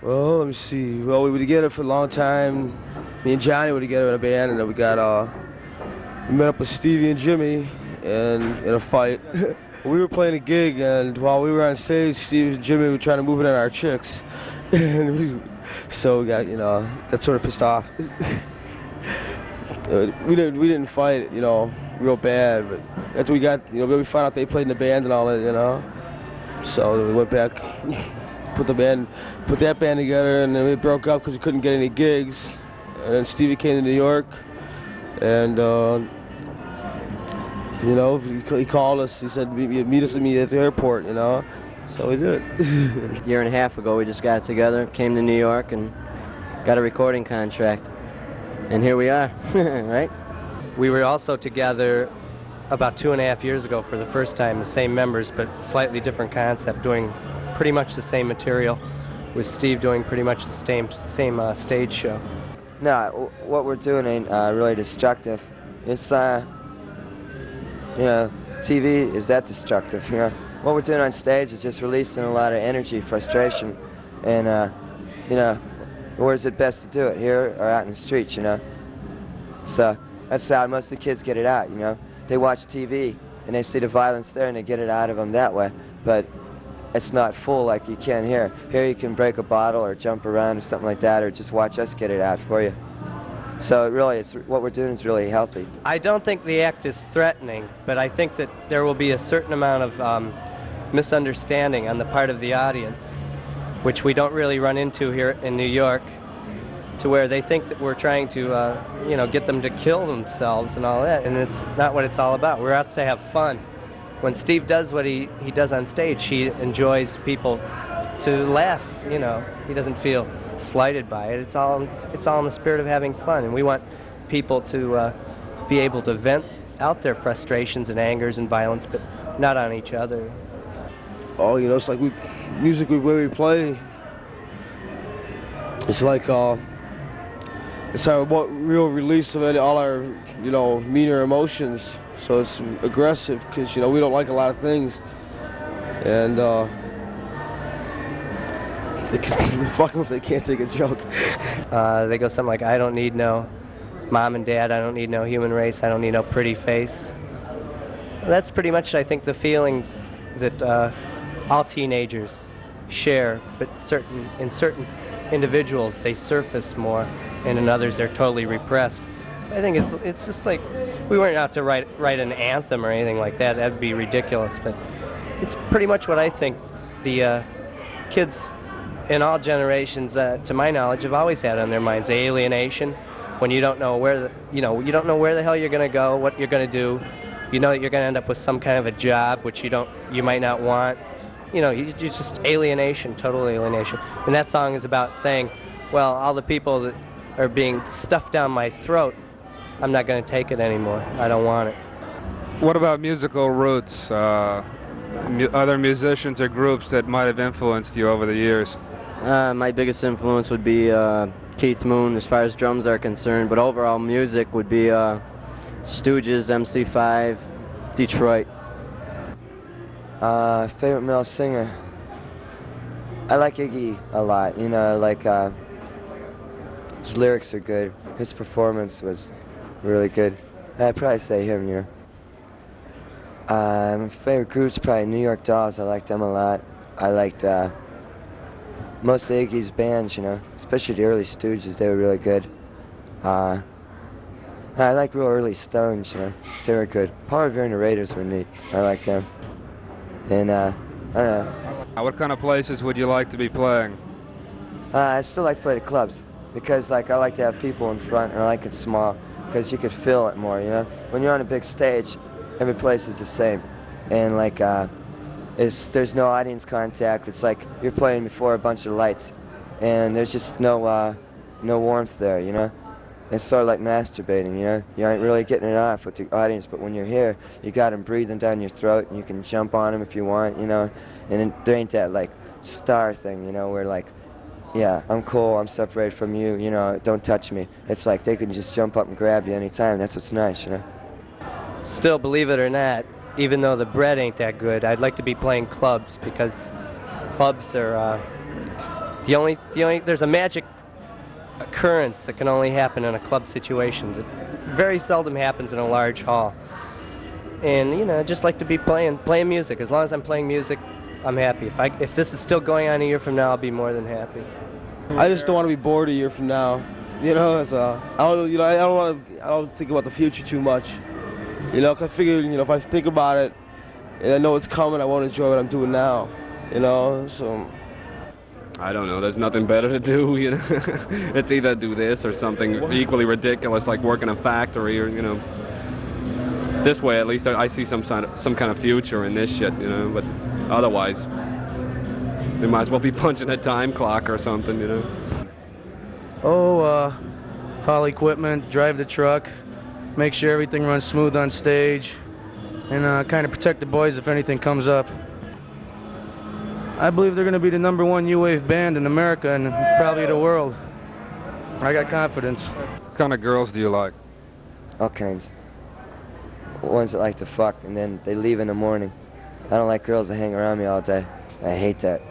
Well, let me see. Well, we were together for a long time. Me and Johnny were together in a band, and then we met up with Stevie and Jimmy in a fight. We were playing a gig, and while we were on stage, Stevie and Jimmy were trying to move in on our chicks. So we got sort of pissed off. We didn't fight, real bad, but after we found out they played in the band and all that, so we went back, put that band together, and then we broke up because we couldn't get any gigs. And then Stevie came to New York, and he called us. He said meet us at the airport, So we did it. A year and a half ago, we just got together, came to New York, and got a recording contract. And here we are, right? We were also together about 2.5 years ago for the first time, the same members, but slightly different concept, doing pretty much the same material, with Steve doing pretty much the same stage show. No, what we're doing ain't really destructive. It's, TV is that destructive, What we're doing on stage is just releasing a lot of energy, frustration, and, where's it best to do it, here or out in the streets, So that's how most of the kids get it out, They watch TV and they see the violence there and they get it out of them that way, but it's not full like you can here. Here you can break a bottle or jump around or something like that, or just watch us get it out for you. So really, what we're doing is really healthy. I don't think the act is threatening, but I think that there will be a certain amount of misunderstanding on the part of the audience, which we don't really run into here in New York, to where they think that we're trying to, get them to kill themselves and all that, and it's not what it's all about. We're out to have fun. When Steve does what he does on stage, he enjoys people to laugh, He doesn't feel slighted by it. It's all in the spirit of having fun, and we want people to be able to vent out their frustrations and angers and violence, but not on each other. Oh, it's like music where we play. It's like it's our real release of all our meaner emotions. So it's aggressive because we don't like a lot of things, and fuck them if they can't take a joke. They go something like, "I don't need no mom and dad. I don't need no human race. I don't need no pretty face." That's pretty much, I think, the feelings that all teenagers share, but in certain individuals they surface more, and in others they're totally repressed. I think it's just like, we weren't out to write an anthem or anything like that. That'd be ridiculous, but it's pretty much what I think the kids in all generations, to my knowledge, have always had on their minds: alienation, when you don't know where you don't know where the hell you're going to go, what you're going to do. You know that you're going to end up with some kind of a job which you might not want. You just alienation, total alienation. And that song is about saying, well, all the people that are being stuffed down my throat, I'm not going to take it anymore. I don't want it. What about musical roots? Other musicians or groups that might have influenced you over the years? My biggest influence would be Keith Moon as far as drums are concerned, but overall music would be Stooges, MC5, Detroit. Favorite male singer? I like Iggy a lot, his lyrics are good. His performance was really good. I'd probably say him, My favorite group's probably New York Dolls. I liked them a lot. I liked most of Iggy's bands, especially the early Stooges. They were really good. I like real early Stones, They were good. Paul Revere and the Raiders were neat. I like them. And, I don't know. What kind of places would you like to be playing? I still like to play the clubs because, I like to have people in front, and I like it small because you could feel it more, When you're on a big stage, every place is the same. And, there's no audience contact. It's like you're playing before a bunch of lights, and there's just no warmth there, It's sort of like masturbating, You aren't really getting it off with the audience, but when you're here, you got them breathing down your throat, and you can jump on them if you want, And there ain't that, star thing, where, yeah, I'm cool, I'm separated from you, don't touch me. It's like they can just jump up and grab you anytime. That's what's nice, Still, believe it or not, even though the bread ain't that good, I'd like to be playing clubs, because clubs are there's a magic occurrence that can only happen in a club situation that very seldom happens in a large hall. And you know, I just like to be playing music. As long as I'm playing music, I'm happy. If this is still going on a year from now, I'll be more than happy. I just don't want to be bored a year from now. You know, I don't think about the future too much. You know, 'cause I figure, you know, if I think about it and I know it's coming, I won't enjoy what I'm doing now. You know, so. I don't know. There's nothing better to do, you know. It's either do this or something equally ridiculous, like work in a factory, or you know. This way, at least I see some kind of future in this shit, you know. But otherwise, they might as well be punching a time clock or something, you know. Oh, haul equipment, drive the truck, make sure everything runs smooth on stage, and kind of protect the boys if anything comes up. I believe they're going to be the #1 new wave band in America and probably the world. I got confidence. What kind of girls do you like? All kinds. Ones that like to fuck and then they leave in the morning. I don't like girls that hang around me all day. I hate that.